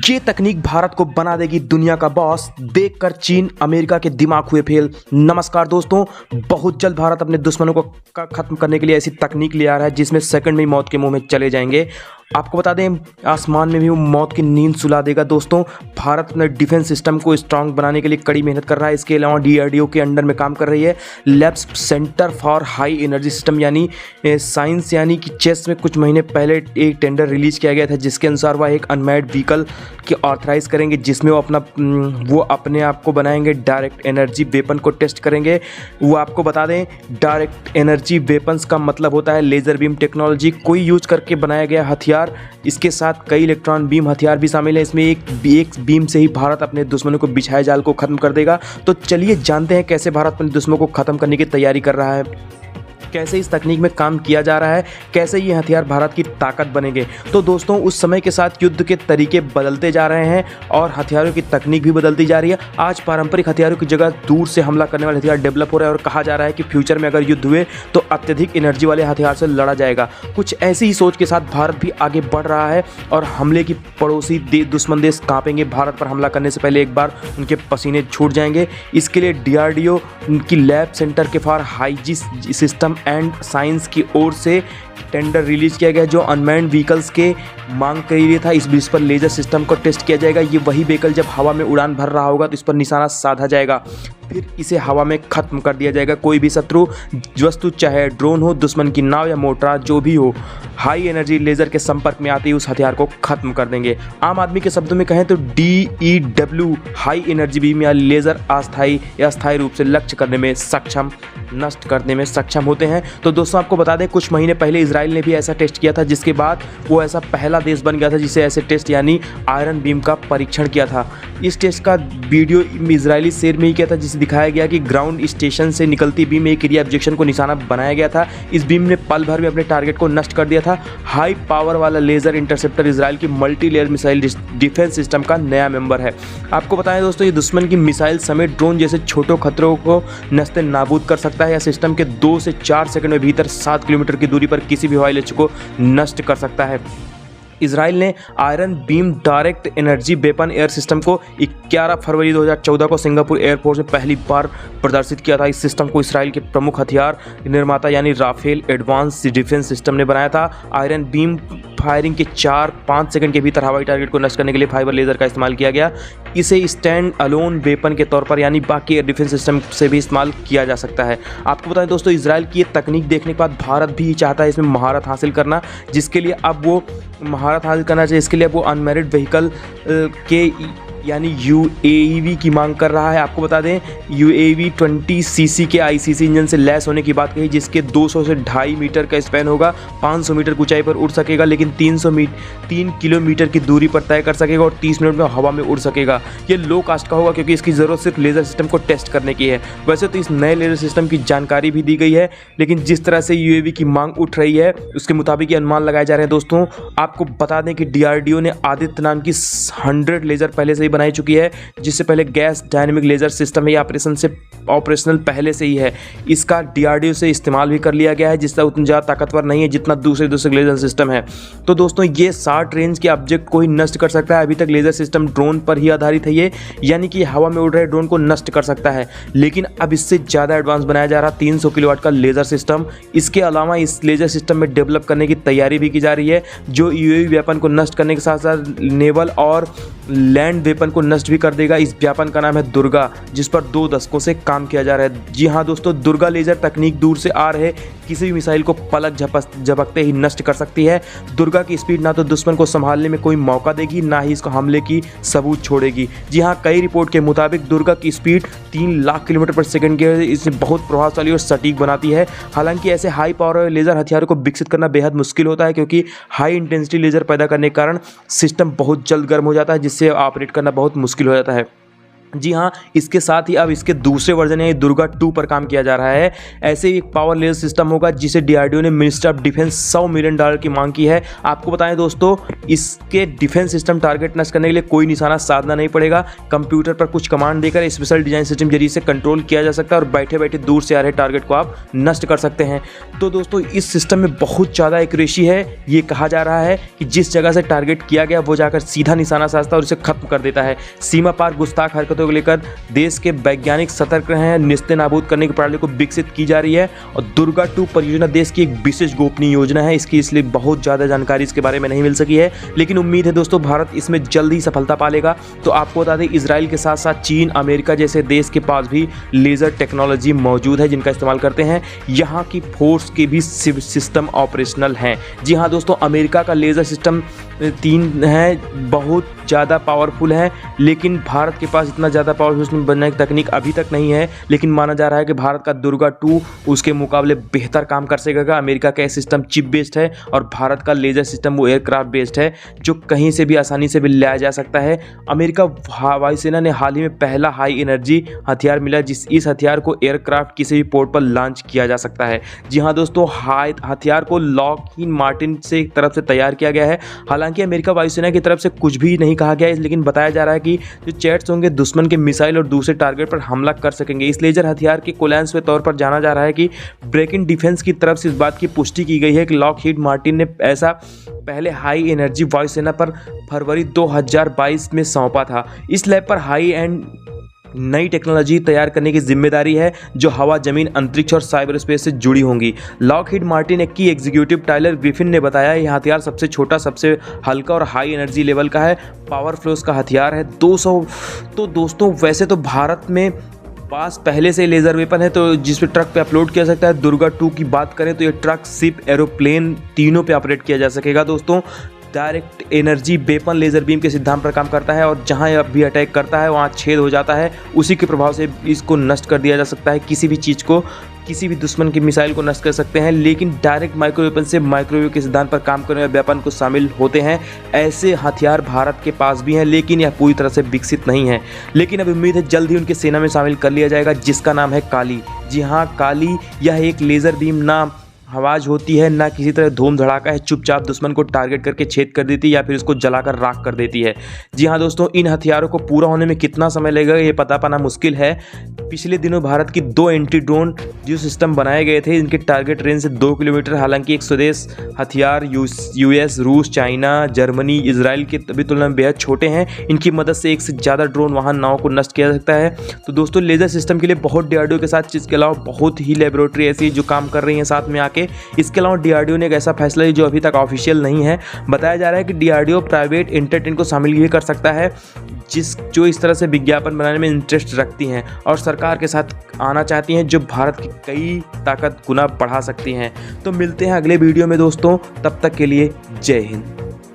ये तकनीक भारत को बना देगी दुनिया का बॉस। देखकर चीन अमेरिका के दिमाग हुए फेल। नमस्कार दोस्तों, बहुत जल्द भारत अपने दुश्मनों को खत्म करने के लिए ऐसी तकनीक ले आ रहा है जिसमें सेकंड में ही मौत के मुंह में चले जाएंगे। आपको बता दें, आसमान में भी वो मौत की नींद सुला देगा। दोस्तों, भारत अपने डिफेंस सिस्टम को स्ट्रांग बनाने के लिए कड़ी मेहनत कर रहा है। इसके अलावा DRDO के अंडर में काम कर रही है labs centre for high energy system यानी साइंस, यानी कि चेस में कुछ महीने पहले एक टेंडर रिलीज किया गया था जिसके अनुसार वह एक अनमैन्ड व्हीकल के ऑथराइज करेंगे जिसमें वो अपने आप को बनाएंगे डायरेक्ट एनर्जी वेपन को टेस्ट करेंगे। वो आपको बता दें, डायरेक्ट एनर्जी वेपन्स का मतलब होता है लेज़र बीम टेक्नोलॉजी कोई यूज करके बनाया गया हथियार। इसके साथ कई इलेक्ट्रॉन बीम हथियार भी शामिल है। इसमें एक बीम से ही भारत अपने दुश्मनों को बिछाए जाल को खत्म कर देगा। तो चलिए जानते हैं कैसे भारत अपने दुश्मनों को खत्म करने की तैयारी कर रहा है, कैसे इस तकनीक में काम किया जा रहा है, कैसे ये हथियार भारत की ताकत बनेंगे। तो दोस्तों, उस समय के साथ युद्ध के तरीके बदलते जा रहे हैं और हथियारों की तकनीक भी बदलती जा रही है। आज पारंपरिक हथियारों की जगह दूर से हमला करने वाले हथियार डेवलप हो रहे हैं और कहा जा रहा है कि फ्यूचर में अगर युद्ध हुए तो अत्यधिक एनर्जी वाले हथियार से लड़ा जाएगा। कुछ ऐसी ही सोच के साथ भारत भी आगे बढ़ रहा है और हमले की पड़ोसी दुश्मन देश कांपेंगे। भारत पर हमला करने से पहले एक बार उनके पसीने छूट जाएंगे। इसके लिए DRDO की लैब सेंटर के फॉर हाईजी सिस्टम एंड साइंस की ओर से टेंडर रिलीज किया गया जो अनमैन्ड व्हीकल्स के मांग के लिए था। इस बीच पर लेजर सिस्टम को टेस्ट किया जाएगा। ये वही व्हीकल जब हवा में उड़ान भर रहा होगा तो इस पर निशाना साधा जाएगा, फिर इसे हवा में खत्म कर दिया जाएगा। कोई भी शत्रु वस्तु, चाहे ड्रोन हो, दुश्मन की नाव या मोर्टार, जो भी हो, हाई एनर्जी लेजर के संपर्क में आते ही उस हथियार को खत्म कर देंगे। आम आदमी के शब्दों में कहें तो DEW हाई एनर्जी बीम या लेजर अस्थायी या स्थायी रूप से लक्ष्य करने में सक्षम, नष्ट करने में सक्षम होते हैं। तो दोस्तों, आपको बता दें, कुछ महीने पहले इजराइल ने भी ऐसा टेस्ट किया था जिसके बाद वो ऐसा पहला देश बन गया था जिसे ऐसे टेस्ट यानी आयरन बीम का परीक्षण किया था। इस टेस्ट का वीडियो इजरायली शेर में ही किया था जिसे दिखाया गया कि ग्राउंड स्टेशन से निकलती बीम एक एरिया ऑब्जेक्शन को निशाना बनाया गया था। इस बीम ने पल भर में अपने टारगेट को नष्ट कर दिया था। हाई पावर वाला लेजर इंटरसेप्टर इजराइल की multi layer missile defence system का नया मेंबर है। आपको बताएं दोस्तों, ये दुश्मन की मिसाइल समेत ड्रोन जैसे छोटे खतरों को नस्ते नाबूद कर सकता है या सिस्टम के 2 से 4 सेकंड में भीतर 7 किलोमीटर की दूरी पर किसी भी हवाई लक्ष्य को नष्ट कर सकता है। इजराइल ने iron beam direct energy weapon air system को 11 फरवरी 2014 को सिंगापुर एयरफोर्स में पहली बार प्रदर्शित किया था। इस सिस्टम को इजराइल के प्रमुख हथियार निर्माता यानी राफेल एडवांस डिफेंस सिस्टम ने बनाया था। आयरन बीम फायरिंग के 4-5 सेकंड के भीतर हवाई टारगेट को नष्ट करने के लिए फाइबर लेजर का इस्तेमाल किया गया। इसे स्टैंड अलोन वेपन के तौर पर यानी बाकी एयर डिफेंस सिस्टम से भी इस्तेमाल किया जा सकता है। आपको बताएं दोस्तों, इजराइल की ये तकनीक देखने के बाद भारत भी चाहता है इसमें महारत हासिल करना, जिसके लिए अब वो महारत हासिल करना चाहिए। इसके लिए वो अनमैरिड व्हीकल के यानी UAV की मांग कर रहा है। आपको बता दें, UAV 20 cc के ICC इंजन से लैस होने की बात कही जिसके 200 से 2.5 मीटर का स्पैन होगा, 500 मीटर ऊंचाई पर उड़ सकेगा लेकिन 3 किलोमीटर की दूरी पर तय कर सकेगा और 30 मिनट में हवा में उड़ सकेगा। ये लो कास्ट का होगा क्योंकि इसकी ज़रूरत सिर्फ लेज़र सिस्टम को टेस्ट करने की है। वैसे तो इस नए लेज़र सिस्टम की जानकारी भी दी गई है, लेकिन जिस तरह से UAV की मांग उठ रही है उसके मुताबिक ये अनुमान लगाए जा रहे हैं। दोस्तों, आपको बता दें कि DRDO ने आदित्य नाम की 100 लेज़र पहले से ही बनाई चुकी है, जिससे पहले गैस डायनेमिक लेजर सिस्टम है, ऑपरेशनल पहले से ही है। इसका DRDO से इस्तेमाल भी कर लिया गया है, जिसका उतना ज़्यादा ताकतवर नहीं है जितना दूसरे लेजर सिस्टम है। तो दोस्तों, ये 60 रेंज के ऑब्जेक्ट को ही नष्ट कर सकता है। अभी तक लेजर सिस्टम ड्रोन पर ही आधारित है ये, यानी कि हवा में उड़ रहे ड्रोन को नष्ट कर सकता है, लेकिन अब इससे ज़्यादा एडवांस बनाया जा रहा है 300 किलोवाट का लेजर सिस्टम। इसके अलावा इस लेजर सिस्टम में डेवलप करने की तैयारी भी की जा रही है जो UAV वेपन को नष्ट करने के साथ साथ नेवल और लैंड वेपन को नष्ट भी कर देगा। इस व्यापन का नाम है दुर्गा, जिस पर 2 दशकों से काम किया जा रहा है। जी हाँ दोस्तों, दुर्गा लेजर तकनीक दूर से आ रहे किसी भी मिसाइल को पलक झपकते ही नष्ट कर सकती है। दुर्गा की स्पीड ना तो दुश्मन को संभालने में कोई मौका देगी, ना ही इसको हमले की सबूत छोड़ेगी। जी हाँ, कई रिपोर्ट के मुताबिक दुर्गा की स्पीड 3 लाख किलोमीटर पर सेकंड की इसे बहुत प्रभावशाली और सटीक बनाती है। हालांकि ऐसे हाई पावर लेजर हथियारों को विकसित करना बेहद मुश्किल होता है क्योंकि हाई इंटेंसिटी लेजर पैदा करने के कारण सिस्टम बहुत जल्द गर्म हो जाता है, जिससे ऑपरेट करना बहुत मुश्किल हो जाता है। जी हाँ, इसके साथ ही अब इसके दूसरे वर्जन यानी दुर्गा 2 पर काम किया जा रहा है। ऐसे ही एक पावर लेजर सिस्टम होगा जिसे डीआरडीओ ने मिनिस्टर ऑफ डिफेंस $100 मिलियन की मांग की है। आपको बताएं दोस्तों, इसके डिफेंस सिस्टम टारगेट नष्ट करने के लिए कोई निशाना साधना नहीं पड़ेगा। कंप्यूटर पर कुछ कमांड देकर स्पेशल डिजाइन सिस्टम जरिए से कंट्रोल किया जा सकता है और बैठे बैठे दूर से आ रहे टारगेट को आप नष्ट कर सकते हैं। तो दोस्तों, इस सिस्टम में बहुत ज़्यादा एक्यूरेसी है। ये कहा जा रहा है कि जिस जगह से टारगेट किया गया वो जाकर सीधा निशाना साधता है और इसे खत्म कर देता है। सीमा पार गुस्ताख हरकतों को लेकर देश के वैज्ञानिक सतर्क रहे हैं। निस्ते नाबूद करने की प्रणाली को विकसित की जा रही है और दुर्गा 2 परियोजना देश की एक विशेष गोपनीय योजना है। इसकी इसलिए बहुत ज़्यादा जानकारी इसके बारे में नहीं मिल सकी है, लेकिन उम्मीद है दोस्तों भारत इसमें जल्द ही सफलता पालेगा। तो आपको बता दें, इजराइल के साथ साथ चीन, अमेरिका जैसे देश के पास भी लेज़र टेक्नोलॉजी मौजूद है जिनका इस्तेमाल करते हैं। यहाँ की फोर्स के भी सिस्टम ऑपरेशनल हैं। जी हाँ दोस्तों, अमेरिका का लेज़र सिस्टम 3 है, बहुत ज़्यादा पावरफुल है, लेकिन भारत के पास इतना ज़्यादा पावरफुल बनने की तकनीक अभी तक नहीं है। लेकिन माना जा रहा है कि भारत का दुर्गा 2 उसके मुकाबले बेहतर काम कर सकेगा। अमेरिका का सिस्टम चिप बेस्ड है और भारत का लेज़र सिस्टम वो एयरक्राफ्ट बेस्ड है जो कहीं से भी आसानी से भी लाया जा सकता है। अमेरिका वायुसेना ने हाल ही में पहला हाई एनर्जी हथियार मिला इस हथियार को एयरक्राफ्ट किसी भी पोर्ट पर लॉन्च किया जा सकता है। जी हाँ दोस्तों, हथियार को लॉकहीड मार्टिन से तरफ से तैयार किया गया है। हालांकि अमेरिका वायुसेना की तरफ से कुछ भी नहीं कहा गया है, लेकिन बताया जा रहा है कि जो चैट्स होंगे दुश्मन के मिसाइल और दूसरे टारगेट पर हमला कर सकेंगे। इस लेजर हथियार के कोलैंस के तौर पर जाना जा रहा है कि ब्रेकिंग डिफेंस की तरफ से इस बात की पुष्टि की गई है कि लॉकहीड मार्टिन ने ऐसा पहले हाई एनर्जी वायुसेना पर फरवरी 2022 में सौंपा था। इस लैब पर हाई एंड नई टेक्नोलॉजी तैयार करने की जिम्मेदारी है जो हवा, जमीन, अंतरिक्ष और साइबर स्पेस से जुड़ी होंगी। लॉकहीड मार्टिन की एग्जीक्यूटिव टाइलर ग्रिफिन ने बताया यह हथियार सबसे छोटा, सबसे हल्का और हाई एनर्जी लेवल का है। पावर फ्लोस का हथियार है 200। तो दोस्तों, वैसे तो भारत में पास पहले से लेज़र वेपन है तो जिस पे ट्रक पे अपलोड किया सकता है। दुर्गा 2 की बात करें तो ये ट्रक, शिप, एरोप्लेन तीनों पे ऑपरेट किया जा सकेगा। दोस्तों, direct energy weapon laser beam के सिद्धांत पर काम करता है और जहां यह भी अटैक करता है वहां छेद हो जाता है। उसी के प्रभाव से इसको नष्ट कर दिया जा सकता है। किसी भी चीज़ को, किसी भी दुश्मन की मिसाइल को नष्ट कर सकते हैं। लेकिन डायरेक्ट माइक्रो वेपन से माइक्रोवेव के सिद्धांत पर काम करने वाले वेपन को शामिल होते हैं। ऐसे हथियार भारत के पास भी हैं, लेकिन यह पूरी तरह से विकसित नहीं है। लेकिन अब उम्मीद है जल्द ही उनके सेना में शामिल कर लिया जाएगा, जिसका नाम है काली। जी हाँ, काली। यह एक लेज़र बीम ना आवाज़ होती है, ना किसी तरह धूम धड़ाका है, चुपचाप दुश्मन को टारगेट करके छेद कर देती है या फिर उसको जलाकर राख कर देती है। जी हाँ दोस्तों, इन हथियारों को पूरा होने में कितना समय लगेगा ये पता पाना मुश्किल है। पिछले दिनों भारत की 2 एंटी ड्रोन जो सिस्टम बनाए गए थे, इनके टारगेट रेंज से 2 किलोमीटर। हालांकि एक स्वदेश हथियार यूएस, रूस, चाइना, जर्मनी, इजराइल के तभी तुलना में बेहद छोटे हैं। इनकी मदद से एक से ज़्यादा ड्रोन वाहन नावों को नष्ट किया जा सकता है। तो दोस्तों, लेज़र सिस्टम के लिए बहुत डीआरडीओ के साथ, इसके अलावा बहुत ही लेबोरेटरी ऐसी जो काम कर रही हैं साथ में आके। इसके अलावा डीआरडीओ ने एक ऐसा फैसला लिया जो अभी तक ऑफिशियल नहीं है। बताया जा रहा है कि डीआरडीओ प्राइवेट एंटरटेन को शामिल भी कर सकता है जो इस तरह से विज्ञापन बनाने में इंटरेस्ट रखती हैं और सरकार के साथ आना चाहती हैं, जो भारत की कई ताकत गुना बढ़ा सकती हैं। तो मिलते हैं अगले वीडियो में दोस्तों, तब तक के लिए जय हिंद।